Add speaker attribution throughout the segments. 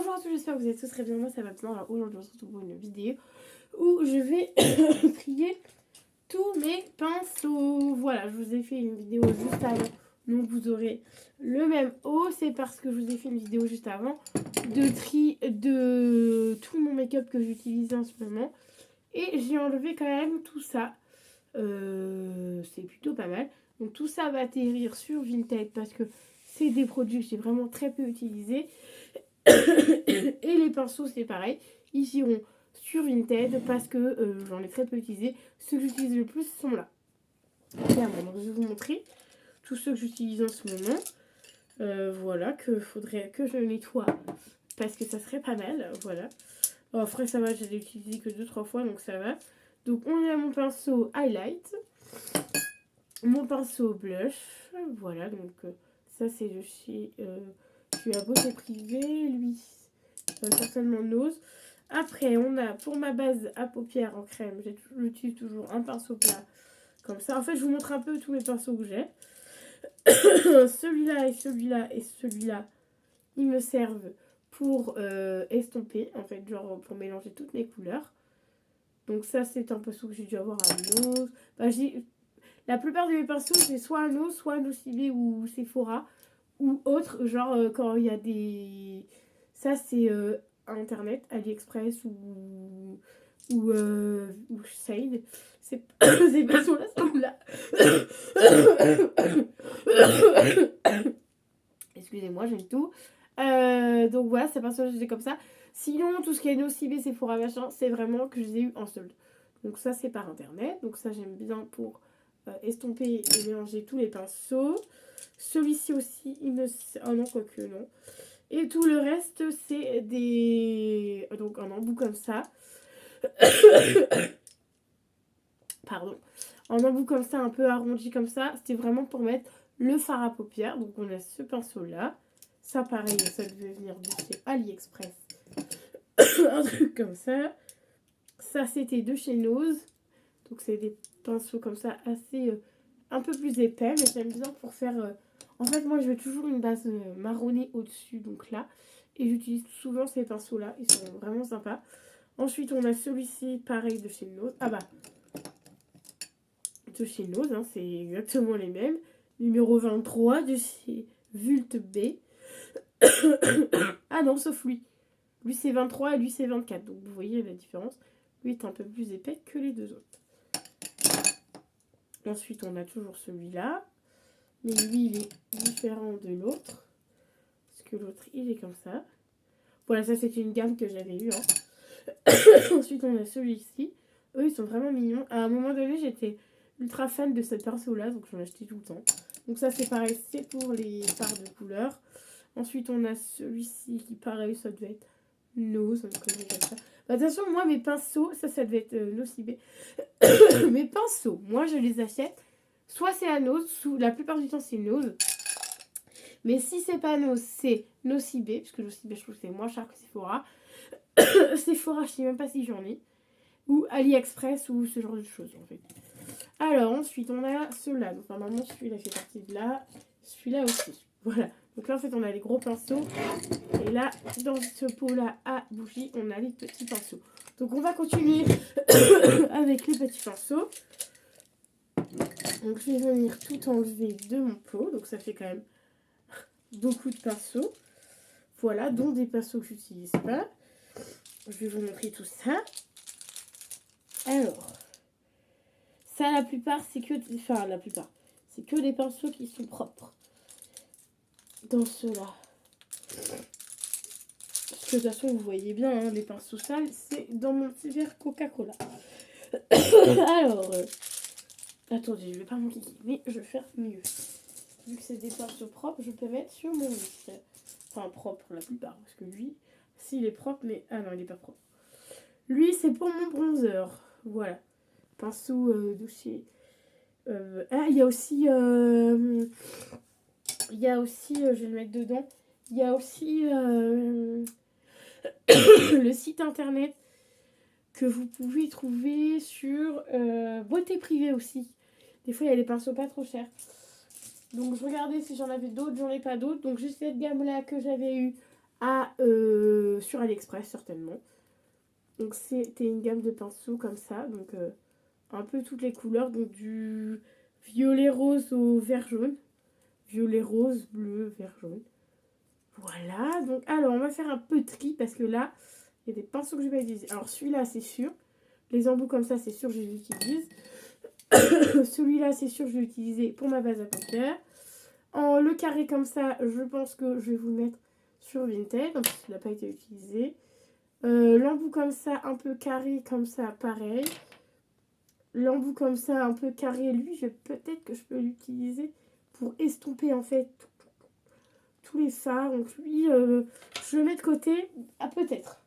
Speaker 1: Bonjour à tous, j'espère que vous êtes tous très bien, moi ça va bien. Alors aujourd'hui on se retrouve pour une vidéo où je vais trier tous mes pinceaux. Voilà, je vous ai fait une vidéo juste avant, donc vous aurez le même haut. C'est parce que je vous ai fait une vidéo juste avant de tri de tout mon make-up que j'utilise en ce moment. Et j'ai enlevé quand même tout ça. C'est plutôt pas mal. Donc tout ça va atterrir sur Vinted parce que c'est des produits que j'ai vraiment très peu utilisés. Et les pinceaux, c'est pareil. Ils iront sur Vinted parce que j'en ai très peu utilisé. Ceux que j'utilise le plus sont là. Clairement, donc je vais vous montrer tous ceux que j'utilise en ce moment. Voilà, que faudrait que je nettoie parce que ça serait pas mal. Voilà. Alors, après, ça va, je l'ai utilisé que 2-3 fois, donc ça va. Donc, on a mon pinceau highlight, mon pinceau blush. Voilà, donc ça, c'est de chez à Beauté Privée. Lui, certainement Nose. Après, on a pour ma base à paupières en crème, j'utilise toujours un pinceau plat comme ça. En fait, je vous montre un peu tous les pinceaux que j'ai. Celui-là et celui-là et celui-là, ils me servent pour estomper, en fait, genre pour mélanger toutes mes couleurs. Donc ça, c'est un pinceau que j'ai dû avoir à Nose. La plupart de mes pinceaux, c'est soit à Nose, soit à Nocibé ou Sephora. Ou autre, genre quand il y a des... Ça, c'est Internet, AliExpress ou Shade. Ces pinceaux-là sont là. Excusez-moi, j'ai tout. Donc voilà, ces pinceaux-là, je les ai comme ça. Sinon, tout ce qui est Nocibé, Sephora, machin, c'est vraiment que je les ai eu en solde. Donc ça, c'est par Internet. Donc ça, j'aime bien pour estomper et mélanger tous les pinceaux. Celui-ci aussi, il me... Oh non, quoique non. Et tout le reste, c'est des... Donc un embout comme ça. Pardon. Un embout comme ça, un peu arrondi comme ça. C'était vraiment pour mettre le fard à paupières. Donc on a ce pinceau-là. Ça, pareil, ça devait venir de chez AliExpress. Un truc comme ça. Ça, c'était de chez Nose. Donc c'est des pinceaux comme ça assez... un peu plus épais. Mais j'aime bien pour faire... En fait, moi, je veux toujours une base marronnée au-dessus, donc là. Et j'utilise souvent ces pinceaux-là. Ils sont vraiment sympas. Ensuite, on a celui-ci, pareil, de chez Nose. Ah bah, de chez Nose, hein, c'est exactement les mêmes. Numéro 23 de chez Vult B. Ah non, sauf lui. Lui, c'est 23 et lui, c'est 24. Donc, vous voyez la différence. Lui est un peu plus épais que les deux autres. Ensuite, on a toujours celui-là. Mais lui, il est différent de l'autre. Parce que l'autre, il est comme ça. Voilà, ça, c'est une gamme que j'avais eue. Hein. Ensuite, on a celui-ci. Eux, ils sont vraiment mignons. À un moment donné, j'étais ultra fan de ce pinceau-là. Donc, j'en achetais tout le temps. Donc, ça, c'est pareil. C'est pour les fards de couleur. Ensuite, on a celui-ci qui, pareil, ça devait être Nose. Comme ça. Bah, de toute façon, moi, mes pinceaux, ça devait être Nocibé. Mes pinceaux, moi, je les achète. Soit c'est à Nose, la plupart du temps, c'est Nose. Mais si c'est pas Nose, c'est Nocibé, parce que Nocibé, je trouve que c'est moins cher que Sephora. Sephora, je sais même pas si j'en ai. Ou AliExpress, ou ce genre de choses, en fait. Alors, ensuite, on a ceux-là. Donc, normalement, celui-là fait partie de là. Celui-là aussi. Voilà. Donc là, en fait, on a les gros pinceaux. Et là, dans ce pot-là à bougie, on a les petits pinceaux. Donc, on va continuer avec les petits pinceaux. Donc, je vais venir tout enlever de mon pot. Donc, ça fait quand même beaucoup de pinceaux. Voilà, dont des pinceaux que j'utilise pas. Je vais vous montrer tout ça. Alors, ça, la plupart, c'est que... Enfin, la plupart. C'est que des pinceaux qui sont propres. Dans ceux-là. Parce que de toute façon, vous voyez bien, hein, les pinceaux sales, c'est dans mon petit verre Coca-Cola. Alors, attendez, je vais pas m'enquiller, mais je vais faire mieux. Vu que c'est des pinceaux propres, je peux mettre sur mon lit. Enfin, propre la plupart, parce que lui, s'il est propre, mais... Ah non, il est pas propre. Lui, c'est pour mon bronzer. Voilà. Pinceau de chez... Ah, il y a aussi... Il y a aussi, je vais le mettre dedans, il y a aussi le site internet que vous pouvez trouver sur Beauté Privée aussi. Des fois, il y a des pinceaux pas trop chers. Donc, je regardais si j'en avais d'autres, j'en ai pas d'autres. Donc, j'ai cette gamme-là que j'avais eu à sur AliExpress certainement. Donc c'était une gamme de pinceaux comme ça, donc un peu toutes les couleurs, donc du violet rose au vert jaune. Violet rose, bleu, vert jaune. Voilà, donc alors on va faire un peu de tri parce que là, il y a des pinceaux que je vais pas utiliser. Alors celui-là c'est sûr, les embouts comme ça c'est sûr je les utilise. Celui-là c'est sûr je vais l'utiliser pour ma base à paupières. Le carré comme ça, je pense que je vais vous le mettre sur Vinted, en plus il n'a pas été utilisé. L'embout comme ça, un peu carré comme ça, pareil. L'embout comme ça, un peu carré, lui, peut-être que je peux l'utiliser pour estomper en fait tous les fards. Donc lui, je le mets de côté. Ah, peut-être.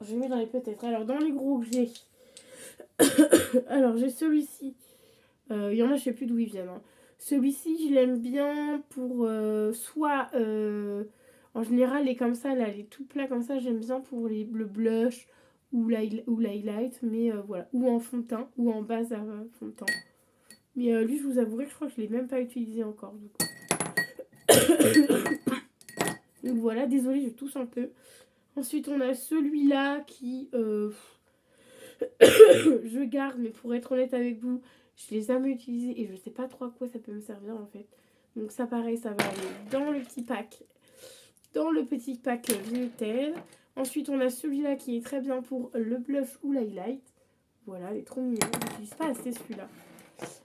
Speaker 1: Je le mets dans les peut-être. Alors, dans les gros que j'ai... Alors, j'ai celui-ci. Il y en a, je sais plus d'où ils viennent. Hein. Celui-ci, je l'aime bien pour soit... en général, les comme ça, là, les tout plats comme ça, j'aime bien pour le blush ou l'highlight. Mais voilà. Ou en fond de teint, ou en base à fond de teint. Mais lui, je vous avouerai que je crois que je ne l'ai même pas utilisé encore. Du coup. Donc voilà, désolée, je tousse un peu. Ensuite, on a celui-là qui... je garde, mais pour être honnête avec vous, je l'ai jamais utilisé et je sais pas trop à quoi ça peut me servir en fait. Donc ça pareil, ça va aller dans le petit pack. Dans le petit pack Vinted. Ensuite, on a celui-là qui est très bien pour le blush ou l'highlight. Voilà, il est trop mignon. Je n'utilise pas assez celui-là.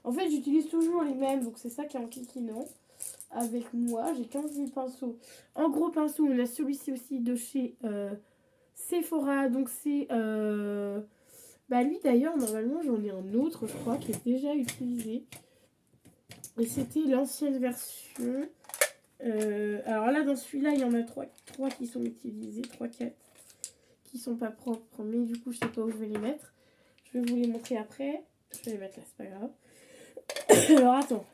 Speaker 1: En fait, j'utilise toujours les mêmes, donc c'est ça qui est enquiquinant. Avec moi, j'ai 15 000 pinceaux. En gros pinceau, on a celui-ci aussi de chez Sephora. Donc c'est... Bah lui d'ailleurs, normalement, j'en ai un autre, je crois, qui est déjà utilisé. Et c'était l'ancienne version. Alors là, dans celui-là, il y en a 3 qui sont utilisés. 3-4 qui sont pas propres. Mais du coup, je sais pas où je vais les mettre. Je vais vous les montrer après. Je vais les mettre là, c'est pas grave. Alors attends.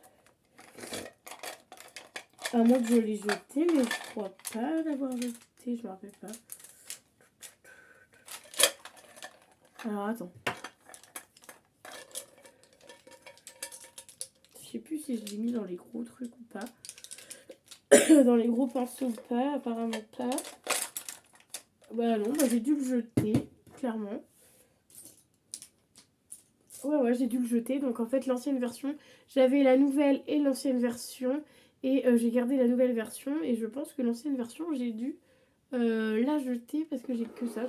Speaker 1: À moins que je l'ai jeté, mais je crois pas l'avoir jeté, je me rappelle pas. Alors attends. Je sais plus si je l'ai mis dans les gros trucs ou pas. Dans les gros pinceaux ou pas, apparemment pas. Bah non, bah j'ai dû le jeter, clairement. Ouais, j'ai dû le jeter. Donc en fait, l'ancienne version, j'avais la nouvelle et l'ancienne version. Et j'ai gardé la nouvelle version. Et je pense que l'ancienne version, j'ai dû la jeter parce que j'ai que ça.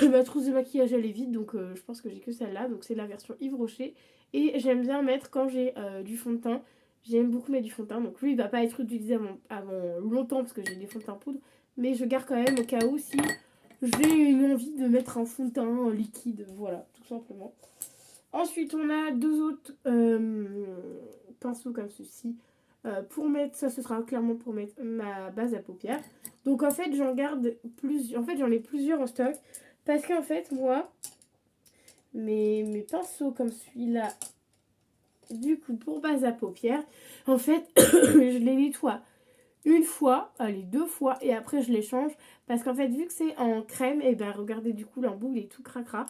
Speaker 1: Ma trousse de maquillage, elle est vide. Donc je pense que j'ai que celle-là. Donc c'est la version Yves Rocher. Et j'aime bien mettre quand j'ai du fond de teint. J'aime beaucoup mettre du fond de teint. Donc lui, il va pas être utilisé avant longtemps parce que j'ai des fonds de teint poudre. Mais je garde quand même au cas où si j'ai une envie de mettre un fond de teint liquide. Voilà, tout simplement. Ensuite, on a 2 autres pinceaux comme ceci. Pour mettre, ça ce sera clairement pour mettre ma base à paupières. Donc en fait, j'en garde plusieurs. En fait, j'en ai plusieurs en stock. Parce qu'en fait, moi, mes pinceaux comme celui-là, du coup, pour base à paupières, en fait, je les nettoie une fois, allez 2 fois, et après je les change. Parce qu'en fait, vu que c'est en crème, et ben regardez, du coup, l'embout il est tout cracra.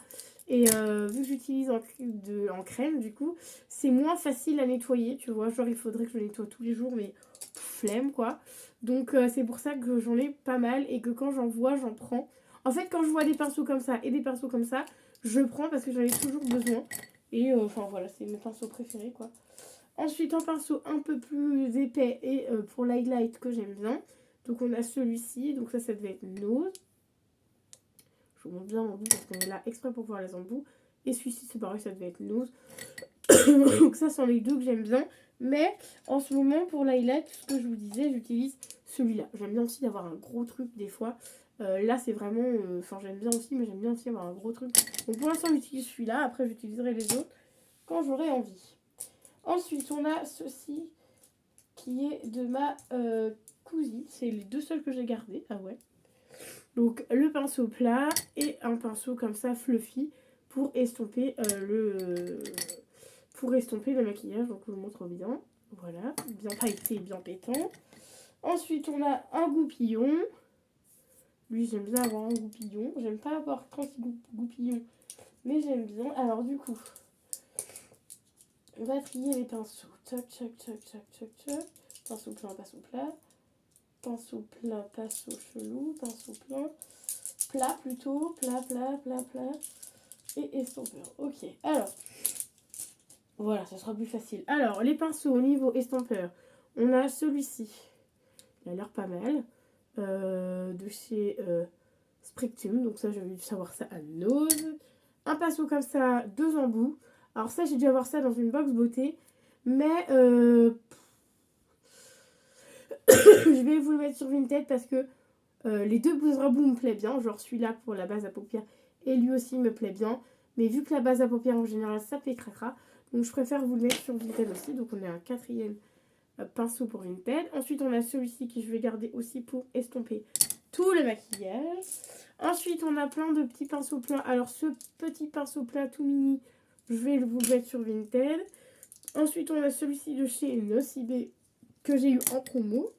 Speaker 1: Et vu que j'utilise en crème, du coup, c'est moins facile à nettoyer, tu vois. Genre, il faudrait que je le nettoie tous les jours, mais flemme, quoi. Donc, c'est pour ça que j'en ai pas mal et que quand j'en vois, j'en prends. En fait, quand je vois des pinceaux comme ça et des pinceaux comme ça, je prends parce que j'en ai toujours besoin. Et enfin, voilà, c'est mes pinceaux préférés, quoi. Ensuite, un pinceau un peu plus épais et pour l'highlight que j'aime bien. Donc, on a celui-ci. Donc, ça devait être Nose. Je vous montre bien l'embout parce qu'on est là exprès pour voir les embouts. Et celui-ci, c'est pareil, ça devait être Nose. Donc, ça, c'en est les 2 que j'aime bien. Mais en ce moment, pour l'highlight, ce que je vous disais, j'utilise celui-là. J'aime bien aussi d'avoir un gros truc des fois. Là, c'est vraiment... Enfin, j'aime bien aussi, mais j'aime bien aussi avoir un gros truc. Donc, pour l'instant, j'utilise celui-là. Après, j'utiliserai les autres quand j'aurai envie. Ensuite, on a ceci qui est de ma cousine. C'est les 2 seuls que j'ai gardés. Ah ouais. Donc, le pinceau plat et un pinceau comme ça, fluffy, pour estomper le maquillage. Donc, je vous montre bien. Voilà, bien pailleté, bien pétant. Ensuite, on a un goupillon. Lui, j'aime bien avoir un goupillon. J'aime pas avoir 36 goupillons, mais j'aime bien. Alors, du coup... On va trier les pinceaux. Toc, toc, toc, toc, toc, toc. Pinceau plat, pinceau plat. pinceau plat, pinceau chelou, pinceau plat, plat plutôt, plat, et estompeur. Ok, alors, voilà, ça sera plus facile. Alors, les pinceaux au niveau estompeur, on a celui-ci, il a l'air pas mal, de chez Sprictum, donc ça, j'avais dû savoir ça à Nose. Un pinceau comme ça, 2 embouts. Alors ça, j'ai dû avoir ça dans une box beauté, mais je vais vous le mettre sur Vinted parce que les 2 embouts me plaît bien, genre celui-là pour la base à paupières et lui aussi me plaît bien. Mais vu que la base à paupières en général ça pécracra, donc je préfère vous le mettre sur Vinted aussi. Donc on est un 4e pinceau pour Vinted. Ensuite on a celui-ci que je vais garder aussi pour estomper tout le maquillage. Ensuite on a plein de petits pinceaux plats. Alors ce petit pinceau plat tout mini, je vais vous le mettre sur Vinted. Ensuite on a celui-ci de chez Nocibé que j'ai eu en promo.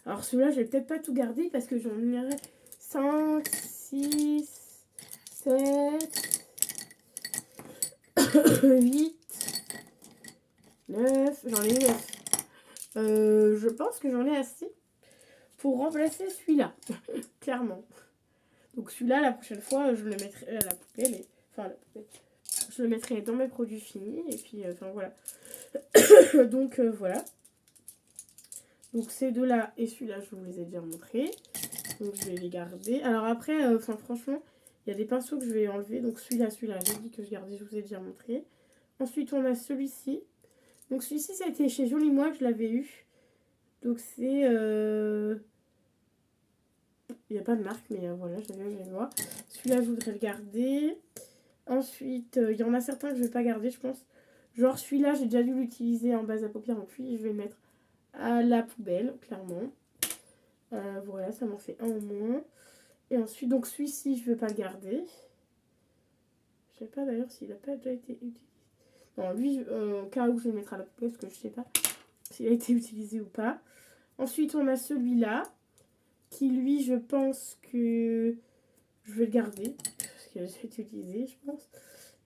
Speaker 1: Alors celui-là, je vais peut-être pas tout garder parce que j'en ai 5, 6, 7, 8, 9, j'en ai 9. Je pense que j'en ai assez pour remplacer celui-là, clairement. Donc celui-là, la prochaine fois, je le mettrai à la poubelle. Enfin, la poubelle. Je le mettrai dans mes produits finis. Et puis, enfin voilà. Donc voilà. Donc ces deux-là et celui-là, je vous les ai déjà montrés. Donc je vais les garder. Alors après, franchement, il y a des pinceaux que je vais enlever. Donc celui-là, j'ai dit que je gardais, je vous ai déjà montré. Ensuite, on a celui-ci. Donc celui-ci, ça a été chez Jolie Moi que je l'avais eu. Donc c'est... Il n'y a pas de marque, mais voilà, je vais voir. Celui-là, je voudrais le garder. Ensuite, il y en a certains que je ne vais pas garder, je pense. Genre celui-là, j'ai déjà dû l'utiliser en base à paupières. Donc lui, je vais le mettre à la poubelle, clairement. Voilà, ça m'en fait un au moins. Et ensuite, donc celui-ci, je ne vais pas le garder. Je sais pas d'ailleurs s'il n'a pas déjà été utilisé. Non, lui, au cas où je vais le mettre à la poubelle, parce que je sais pas s'il a été utilisé ou pas. Ensuite, on a celui-là, qui lui, je pense que je vais le garder, parce qu'il a déjà été utilisé, je pense.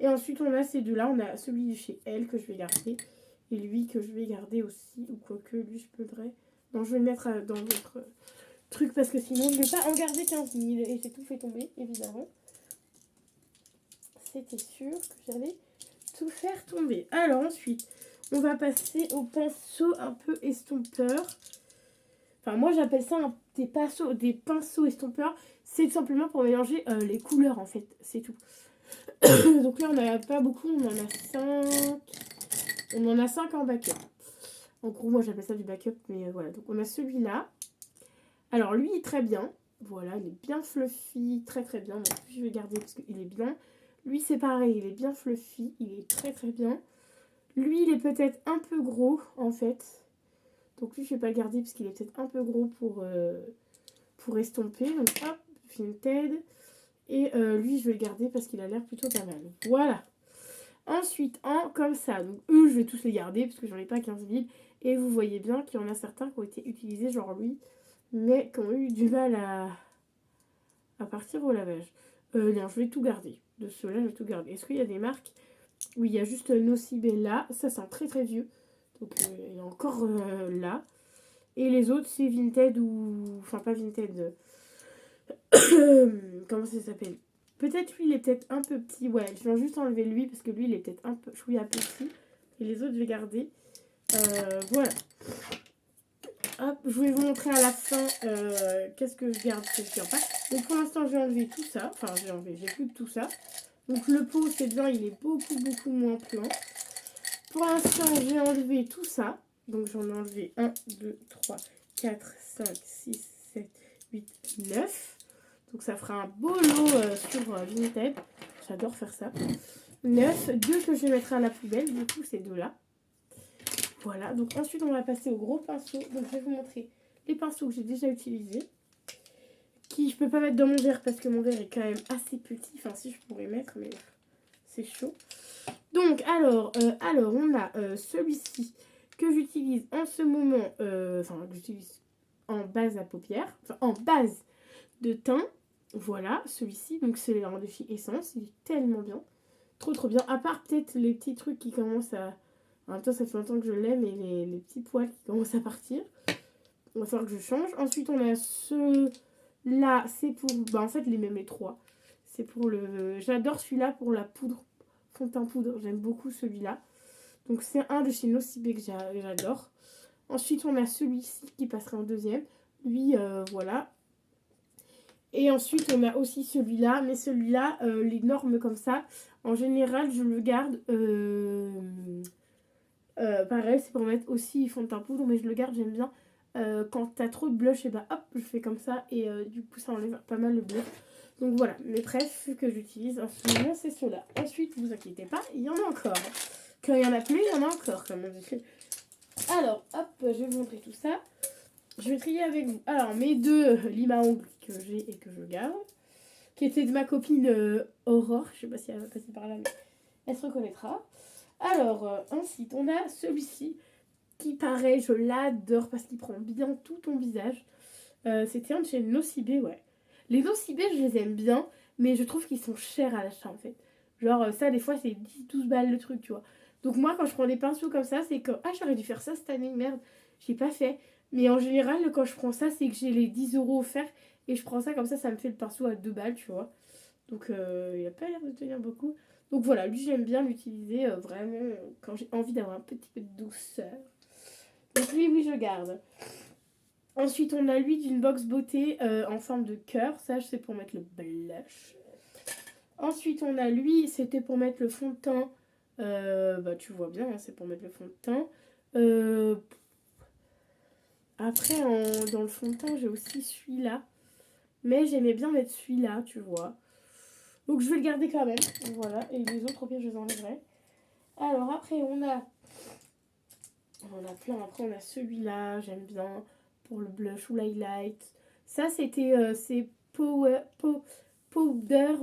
Speaker 1: Et ensuite, on a ces deux-là. On a celui de chez Elle que je vais garder. Et lui que je vais garder aussi, ou quoique lui, je pourrais... Non, je vais le mettre dans notre truc, parce que sinon, je ne vais pas en garder 15 000. Et j'ai tout fait tomber, évidemment. C'était sûr que j'allais tout faire tomber. Alors ensuite, on va passer au pinceau un peu estompeur. Enfin, moi, j'appelle ça des pinceaux estompeurs. C'est tout simplement pour mélanger les couleurs, en fait. C'est tout. Donc là, on n'en a pas beaucoup. On en a 5. On en a 5 en backup. En gros, moi, j'appelle ça du backup. Mais voilà. Donc, on a celui-là. Alors, lui, il est très bien. Voilà, il est bien fluffy. Très, très bien. Donc, lui, je vais garder parce qu'il est bien. Lui, c'est pareil. Il est bien fluffy. Il est très, très bien. Lui, il est peut-être un peu gros, en fait. Donc, lui, je ne vais pas le garder parce qu'il est peut-être un peu gros pour estomper. Donc, hop, Vinted. Et lui, je vais le garder parce qu'il a l'air plutôt pas mal. Voilà. Ensuite, comme ça. Donc, eux, je vais tous les garder parce que j'en ai pas 15 000. Et vous voyez bien qu'il y en a certains qui ont été utilisés, genre lui, mais qui ont eu du mal à partir au lavage. Non, je vais tout garder. De ceux-là, je vais tout garder. Est-ce qu'il y a des marques? Oui, il y a juste Nocibé là. Ça, c'est un très très vieux. Donc, il y a encore là. Et les autres, c'est Vinted ou... Enfin, pas Vinted. Comment ça s'appelle? Peut-être lui, il est peut-être un peu petit. Ouais, je viens juste enlever lui parce que lui, il est peut-être un peu chouïa petit. Et les autres, je vais garder. Voilà. Hop, je vais vous montrer à la fin qu'est-ce que je garde, ce que je garde pas. Donc pour l'instant, j'ai enlevé tout ça. Enfin, j'ai plus de tout ça. Donc le pot, c'est bien, il est beaucoup moins plein. Pour l'instant, j'ai enlevé tout ça. Donc j'en ai enlevé 1, 2, 3, 4, 5, 6, 7, 8, 9. Donc ça fera un beau lot sur Vinted. J'adore faire ça. 9, 2 que je vais mettre à la poubelle. Du coup, ces deux-là. Voilà, donc ensuite on va passer au gros pinceau. Donc je vais vous montrer les pinceaux que j'ai déjà utilisés. Qui je peux pas mettre dans mon verre parce que mon verre est quand même assez petit. Enfin si je pourrais mettre, mais c'est chaud. Donc alors on a celui-ci que j'utilise en ce moment. Enfin que j'utilise en base à paupières. Enfin en base de teint. Voilà, celui-ci. Donc c'est le défi Essence. Il est tellement bien. Trop bien. À part peut-être les petits trucs qui commencent à... En même temps, ça fait longtemps que je l'aime et les petits poils qui commencent à partir. Il va falloir que je change. Ensuite, on a ceux-là. C'est pour... Bah, en fait, les mêmes, les trois. C'est pour le... J'adore celui-là pour la poudre. Fond de teint poudre. J'aime beaucoup celui-là. Donc, c'est un de chez Nocibé que j'adore. Ensuite, on a celui-ci qui passerait en deuxième. Lui, voilà. Et ensuite, on a aussi celui-là. Mais celui-là, les normes comme ça, en général, je le garde... pareil, c'est pour mettre aussi fond de teint poudre, mais je le garde, j'aime bien. Quand t'as trop de blush, et bah hop, je fais comme ça. Et du coup, ça enlève pas mal le blush. Donc voilà, mes brefs que j'utilise en ce moment, c'est ceux-là. Ensuite, vous inquiétez pas, il y en a encore. Quand il y en a plus, il y en a encore, comme on dit. Alors, hop, je vais vous montrer tout ça. Je vais trier avec vous. Alors, mes deux limes à ongles que j'ai et que je garde, qui étaient de ma copine Aurore. Je sais pas si elle va passer par là, mais elle se reconnaîtra. Alors, ensuite, on a celui-ci, qui pareil, je l'adore parce qu'il prend bien tout ton visage. C'était un de chez Nocibé, ouais. Les Nocibé, je les aime bien, mais je trouve qu'ils sont chers à l'achat, en fait. Genre, ça, des fois, c'est 10-12 balles le truc, tu vois. Donc moi, quand je prends des pinceaux comme ça, c'est que, ah, j'aurais dû faire ça cette année, merde, j'ai pas fait. Mais en général, quand je prends ça, c'est que j'ai les 10 euros offerts, et je prends ça comme ça me fait le pinceau à 2 balles, tu vois. Donc, il a pas l'air de tenir beaucoup. Donc voilà, lui, j'aime bien l'utiliser vraiment quand j'ai envie d'avoir un petit peu de douceur. Donc lui, oui, je garde. Ensuite, on a lui d'une box beauté en forme de cœur. Ça, c'est pour mettre le blush. Ensuite, on a lui, c'était pour mettre le fond de teint. Bah, tu vois bien, hein, c'est pour mettre le fond de teint. Après, dans le fond de teint, j'ai aussi celui-là. Mais j'aimais bien mettre celui-là, tu vois. Donc, je vais le garder quand même. Voilà. Et les autres, au pire, je les enlèverai. Alors, après, on a plein. Après, on a celui-là, j'aime bien. Pour le blush ou l'highlight. Ça, c'était... c'est powder,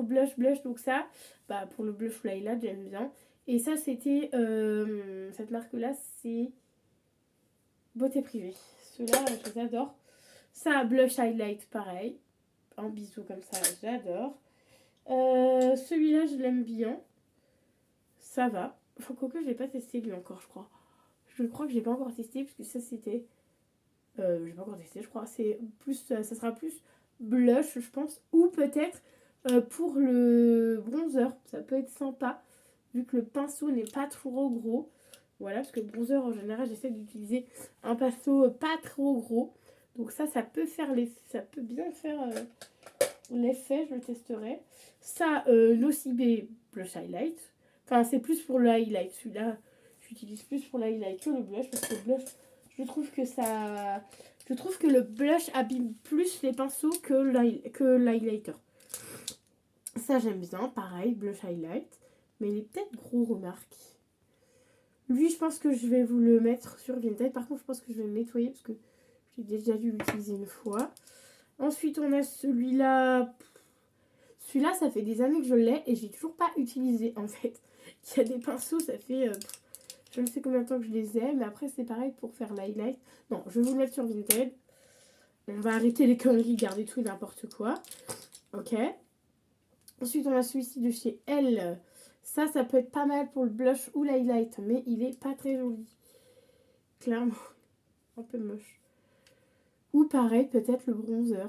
Speaker 1: blush. Donc ça, bah, pour le blush ou l'highlight, j'aime bien. Et ça, c'était... cette marque-là, c'est... Beauté Privée. Ceux-là, je les adore. Ça, blush highlight, pareil. Un bisou comme ça, j'adore. Celui-là, je l'aime bien. Ça va. Faut que je l'ai pas testé lui encore, je crois. Je crois que je l'ai pas encore testé parce que ça c'était. J'ai pas encore testé, je crois. C'est plus, ça sera plus blush, je pense, ou peut-être pour le bronzer. Ça peut être sympa vu que le pinceau n'est pas trop gros. Voilà, parce que le bronzer en général, j'essaie d'utiliser un pinceau pas trop gros. Donc ça peut faire ça peut bien faire l'effet. Je le testerai. Ça, Nocibé blush highlight. Enfin, c'est plus pour le highlight. Celui-là, j'utilise plus pour le highlight que le blush. Parce que le blush, je trouve que le blush abîme plus les pinceaux que l'highlighter. Ça, j'aime bien. Pareil, blush highlight. Mais il est peut-être gros, remarque. Lui, je pense que je vais vous le mettre sur Vinted. Par contre, je pense que je vais le nettoyer parce que j'ai déjà dû l'utiliser une fois. Ensuite, on a celui-là. Celui-là, ça fait des années que je l'ai et j'ai toujours pas utilisé en fait. Il y a des pinceaux, ça fait je ne sais combien de temps que je les ai, mais après c'est pareil pour faire l'highlight. Non, je vais vous le mettre sur Vinted. On va arrêter les conneries, garder tout et n'importe quoi. Ok. Ensuite, on a celui-ci de chez Elle. Ça peut être pas mal pour le blush ou l'highlight, mais il est pas très joli. Clairement, un peu moche. Ou pareil, peut-être le bronzer.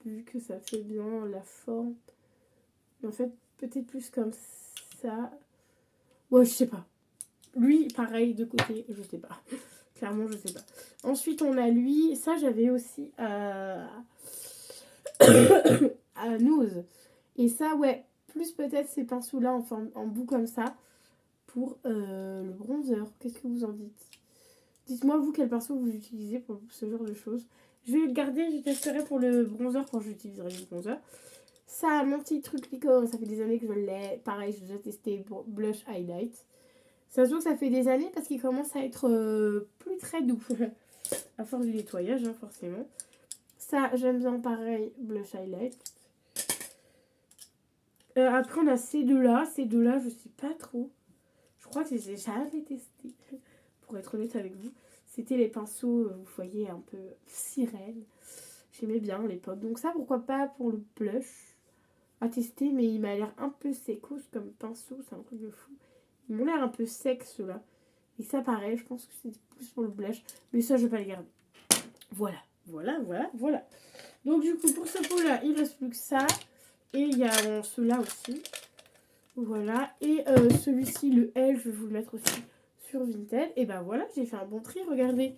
Speaker 1: Vu que ça fait bien la forme. En fait, peut-être plus comme ça. Ouais, je sais pas. Lui, pareil, de côté, je sais pas. Clairement, je sais pas. Ensuite, on a lui. Ça, j'avais aussi à Nose. Et ça, ouais, plus peut-être ces pinceaux-là en bout comme ça pour le bronzer. Qu'est-ce que vous en dites? Dites-moi, vous, quel pinceau vous utilisez pour ce genre de choses. Je vais le garder, je testerai pour le bronzer quand j'utiliserai le bronzer. Ça, mon petit truc Pico, ça fait des années que je l'ai. Pareil, j'ai déjà testé pour blush highlight. Ça se voit que ça fait des années parce qu'il commence à être plus très doux. À force du nettoyage, hein, forcément. Ça, j'aime bien pareil, blush highlight. Après, on a ces deux-là. Ces deux-là, je sais pas trop. Je crois que j'ai jamais testé. Pour être honnête avec vous. C'était les pinceaux, vous voyez, un peu sirène. J'aimais bien à l'époque. Donc ça, pourquoi pas pour le blush à tester. Mais il m'a l'air un peu secos comme pinceau. C'est un truc de fou. Ils m'ont l'air un peu secs, ceux-là. Et ça pareil, je pense que c'est plus pour le blush. Mais ça, je vais pas les garder. Voilà. Donc du coup, pour ce pot-là, il reste plus que ça. Et il y a ceux-là aussi. Voilà. Et celui-ci, le L, je vais vous le mettre aussi sur Vinted. Et ben voilà, j'ai fait un bon tri. Regardez.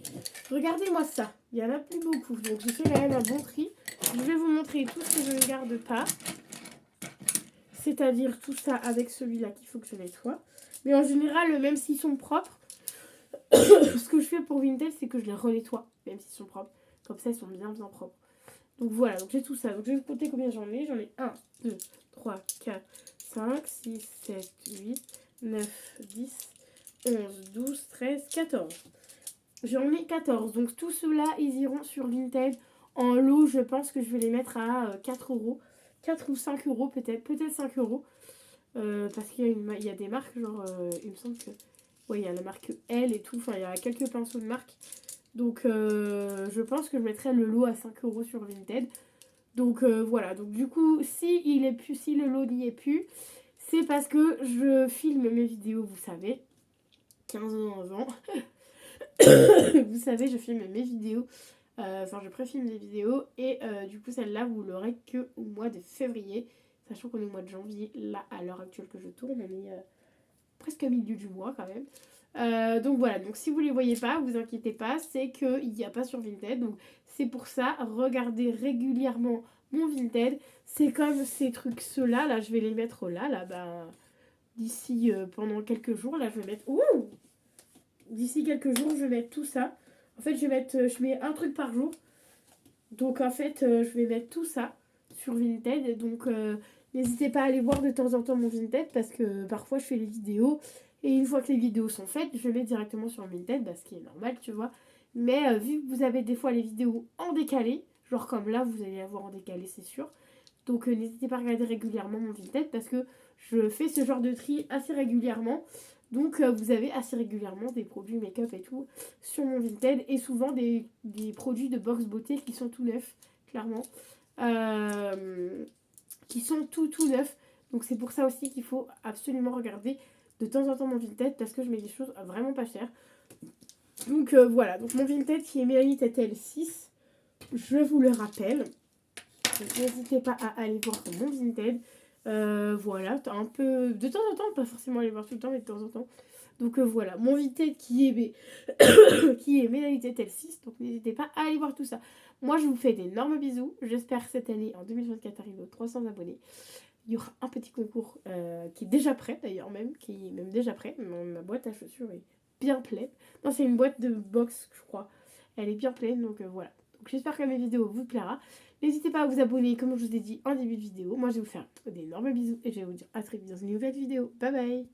Speaker 1: Regardez-moi ça. Il y en a plus beaucoup. Donc j'ai fait quand même un bon tri. Je vais vous montrer tout ce que je ne garde pas. C'est-à-dire tout ça avec celui-là qu'il faut que je nettoie. Mais en général, même s'ils sont propres, ce que je fais pour Vinted, c'est que je les renettoie, même s'ils sont propres. Comme ça, ils sont bien propres. Donc voilà, donc j'ai tout ça. Donc je vais vous compter combien j'en ai. J'en ai 1, 2, 3, 4, 5, 6, 7, 8, 9, 10, 11, 12, 13, 14. J'en ai 14. Donc tous ceux-là, ils iront sur Vinted. En lot, je pense que je vais les mettre à 4 euros. 4 ou 5 euros peut-être. Peut-être 5 euros. Parce qu'il y a des marques, genre, il me semble que... Ouais, il y a la marque L et tout. Enfin, il y a quelques pinceaux de marque. Donc, je pense que je mettrai le lot à 5 euros sur Vinted. Donc, voilà. Donc, du coup, si le lot n'y est plus, c'est parce que je filme mes vidéos, vous savez. 15 ans avant. Vous savez, je filme mes vidéos. Enfin, je préfilme des vidéos. Et du coup, celle-là, vous l'aurez que au mois de février. Sachant qu'on est au mois de janvier. Là, à l'heure actuelle que je tourne, on est presque au milieu du mois quand même. Donc voilà, donc si vous les voyez pas, vous inquiétez pas, c'est qu'il n'y a pas sur Vinted. Donc c'est pour ça, regardez régulièrement mon Vinted. C'est comme ces trucs, ceux-là, là je vais les mettre là, bah, d'ici pendant quelques jours, là je vais mettre... Ouh, d'ici quelques jours, je vais mettre tout ça. En fait, je mets un truc par jour. Donc en fait, je vais mettre tout ça sur Vinted. Donc n'hésitez pas à aller voir de temps en temps mon Vinted parce que parfois je fais les vidéos. Et une fois que les vidéos sont faites, je les mets directement sur Vinted, ce qui est normal, tu vois. Mais vu que vous avez des fois les vidéos en décalé, genre comme là, vous allez avoir en décalé, c'est sûr. Donc n'hésitez pas à regarder régulièrement mon Vinted parce que je fais ce genre de tri assez régulièrement. Donc vous avez assez régulièrement des produits make-up et tout sur mon Vinted. Et souvent des produits de box beauté qui sont tout neufs, clairement. Qui sont tout neufs. Donc c'est pour ça aussi qu'il faut absolument regarder de temps en temps mon Vinted parce que je mets des choses vraiment pas chères. Donc voilà, donc mon Vinted qui est Mélanie Tetel 6, je vous le rappelle. Donc n'hésitez pas à aller voir mon Vinted. Voilà, un peu de temps en temps, pas forcément aller voir tout le temps, mais de temps en temps. Donc voilà, mon Vinted qui est Mélanie Tetel 6, donc n'hésitez pas à aller voir tout ça. Moi je vous fais d'énormes bisous. J'espère que cette année, en 2024, arriver aux 300 abonnés. Il y aura un petit concours qui est déjà prêt d'ailleurs qui est même déjà prêt. Ma boîte à chaussures est bien pleine. Non, c'est une boîte de box, je crois. Elle est bien pleine, donc voilà. Donc j'espère que mes vidéos vous plaira. N'hésitez pas à vous abonner, comme je vous ai dit en début de vidéo. Moi, je vais vous faire d'énormes bisous et je vais vous dire à très vite dans une nouvelle vidéo. Bye bye!